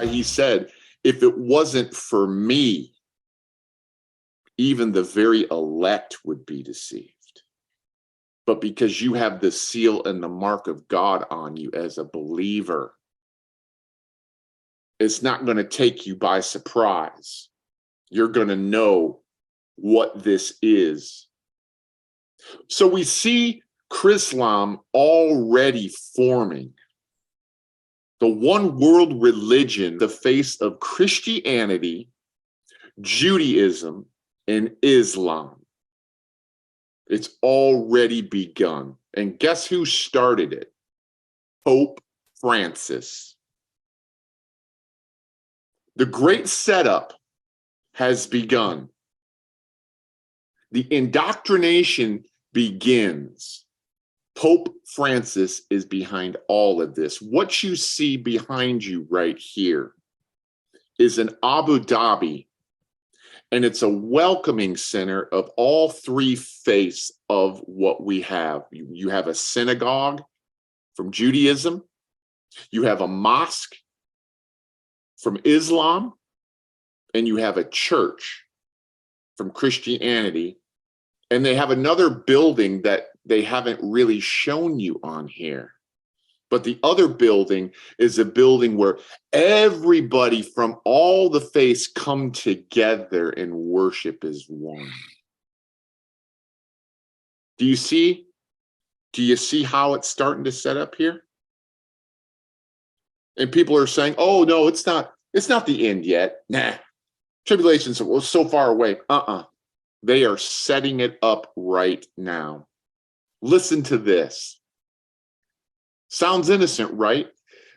he said, if it wasn't for me, even the very elect would be deceived. But because you have the seal and the mark of God on you as a believer, it's not going to take you by surprise. You're going to know what this is. So we see Chrislam already forming. The one world religion, the face of Christianity, Judaism, and Islam. It's already begun. And guess who started it? Pope Francis. The great setup has begun. The indoctrination begins. Pope Francis is behind all of this. What you see behind you right here is an Abu Dhabi, and it's a welcoming center of all three faiths of what we have. You have a synagogue from Judaism, you have a mosque from Islam, and you have a church from Christianity. And they have another building that they haven't really shown you on here. But the other building is a building where everybody from all the faiths come together and worship as one. Do you see? Do you see how it's starting to set up here? And people are saying, oh, no, it's not the end yet. Nah, tribulation's so far away. They are setting it up right now. Listen to this. Sounds innocent, right?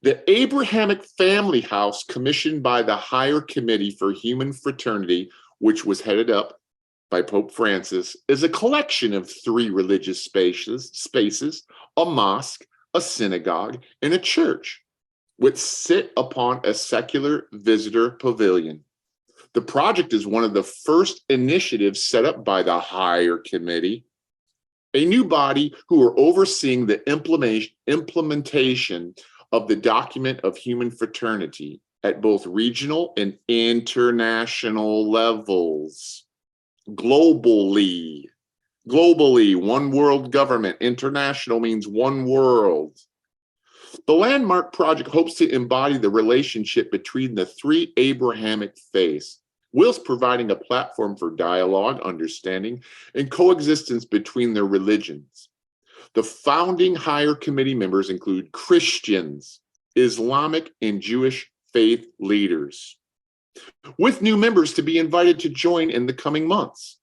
The Abrahamic Family House, commissioned by the Higher Committee for Human Fraternity, which was headed up by Pope Francis, is a collection of three religious spaces, a mosque, a synagogue, and a church, which sit upon a secular visitor pavilion. The project is one of the first initiatives set up by the Higher Committee, a new body who are overseeing the implementation of the document of human fraternity at both regional and international levels. Globally, one world government. International means one world. The Landmark Project hopes to embody the relationship between the three Abrahamic faiths, whilst providing a platform for dialogue, understanding, and coexistence between their religions. The founding Higher Committee members include Christians, Islamic, and Jewish faith leaders, with new members to be invited to join in the coming months.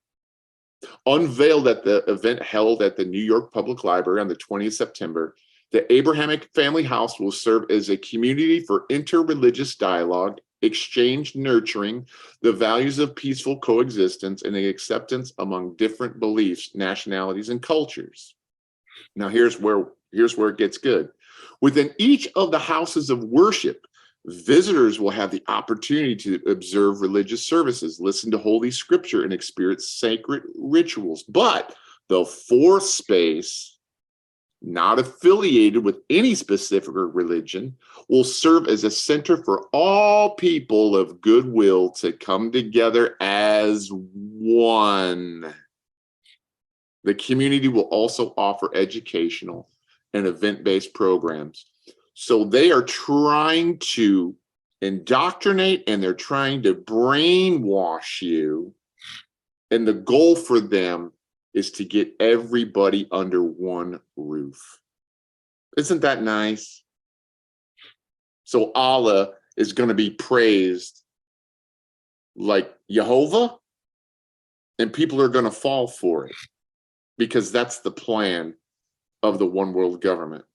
Unveiled at the event held at the New York Public Library on the 20th of September, the Abrahamic Family House will serve as a community for interreligious dialogue, exchange, nurturing the values of peaceful coexistence and the acceptance among different beliefs, nationalities, and cultures. Now here's where it gets good. Within each of the houses of worship, visitors will have the opportunity to observe religious services, listen to Holy Scripture, and experience sacred rituals. But the fourth space, not affiliated with any specific religion, will serve as a center for all people of goodwill to come together as one. The community will also offer educational and event-based programs. So they are trying to indoctrinate and they're trying to brainwash you. And the goal for them is to get everybody under one roof. Isn't that nice? So Allah is going to be praised like Jehovah, and people are going to fall for it because that's the plan of the one world government.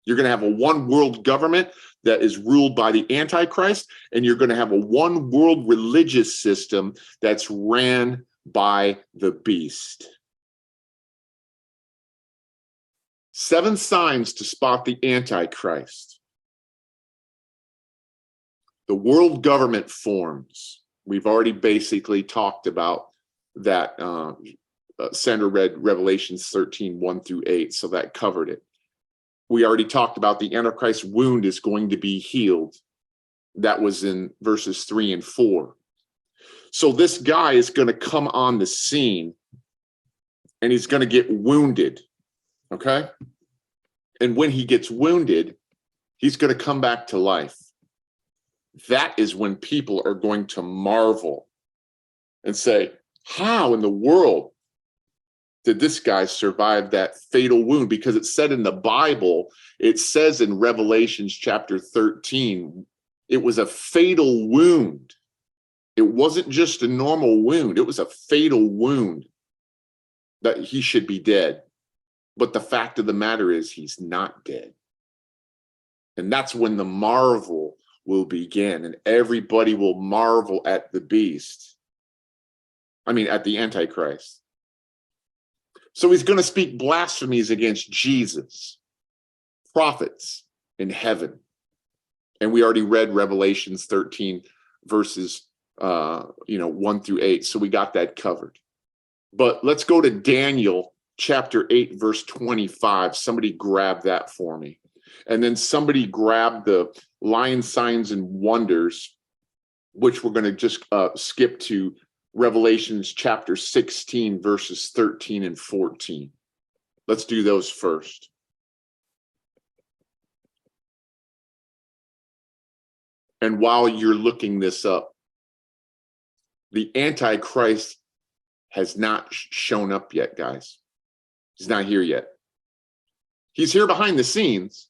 You're going to have a one world government that is ruled by the Antichrist, and you're going to have a one world religious system that's ran by the beast. 7 signs to spot the Antichrist. The world government forms. We've already basically talked about that. Sandra read Revelations 13, 1-8, so that covered it. We already talked about the Antichrist wound is going to be healed. That was in verses 3 and 4. So this guy is going to come on the scene and he's going to get wounded. Okay. And when he gets wounded, he's going to come back to life. That is when people are going to marvel and say, how in the world did this guy survive that fatal wound? Because it said in the Bible, it says in Revelations chapter 13, it was a fatal wound. It wasn't just a normal wound. It was a fatal wound that he should be dead. But the fact of the matter is he's not dead. And that's when the marvel will begin, and everybody will marvel at the beast. I mean, at the Antichrist. So he's going to speak blasphemies against Jesus, prophets in heaven. And we already read Revelations 13 verses 1 through 8. So we got that covered. But let's go to Daniel chapter 8, verse 25. Somebody grab that for me. And then somebody grab the lying signs and wonders, which we're going to just skip to Revelations chapter 16, verses 13 and 14. Let's do those first. And while you're looking this up, the Antichrist has not shown up yet, guys. He's not here yet. He's here behind the scenes.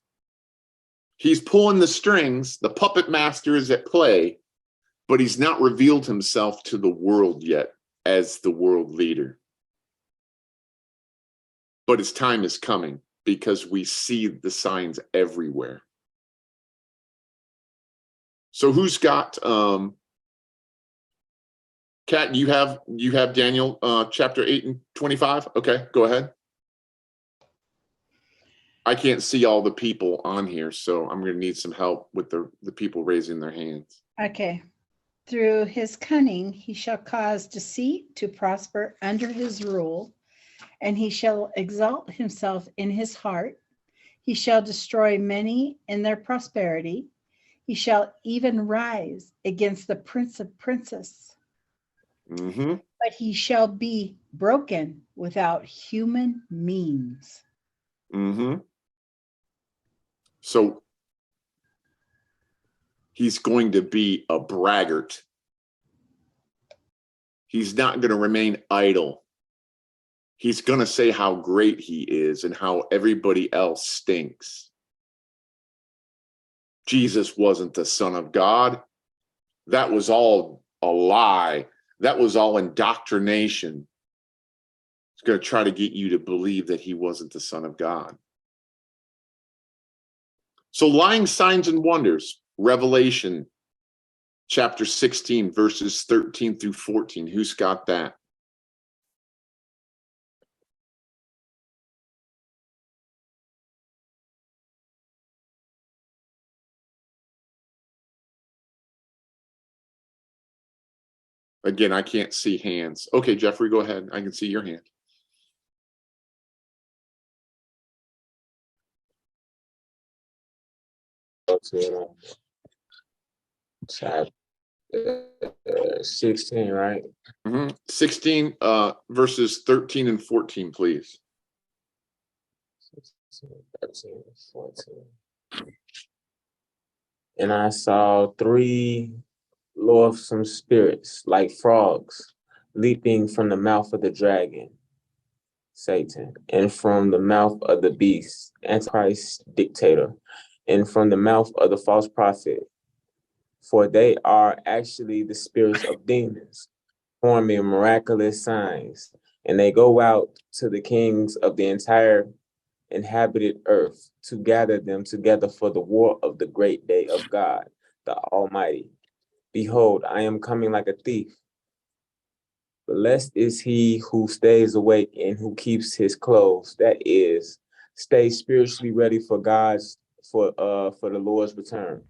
He's pulling the strings. The puppet master is at play, but he's not revealed himself to the world yet as the world leader. But his time is coming because we see the signs everywhere. So who's got Kat, you have Daniel chapter 8 and 25? Okay, go ahead. I can't see all the people on here, so I'm going to need some help with the people raising their hands. Okay. Through his cunning, he shall cause deceit to prosper under his rule, and he shall exalt himself in his heart. He shall destroy many in their prosperity. He shall even rise against the prince of princes. Mm-hmm. But he shall be broken without human means. Mm-hmm. So he's going to be a braggart. He's not going to remain idle. He's going to say how great he is and how everybody else stinks. Jesus wasn't the Son of God. That was all a lie. That was all indoctrination. He's going to try to get you to believe that he wasn't the Son of God. So lying signs and wonders, Revelation chapter 16, verses 13 through 14. Who's got that? Again, I can't see hands. Okay, Jeffrey, go ahead. I can see your hand. Chapter 16, right? Mm-hmm. 16, verses 13 and 14, please. 16, 13, 14. And I saw 3 loathsome spirits like frogs leaping from the mouth of the dragon, Satan, and from the mouth of the beast, Antichrist dictator, and from the mouth of the false prophet. For they are actually the spirits of demons, forming miraculous signs, and they go out to the kings of the entire inhabited earth to gather them together for the war of the great day of God, the Almighty. Behold, I am coming like a thief. Blessed is he who stays awake and who keeps his clothes. That is, stay spiritually ready for the Lord's return.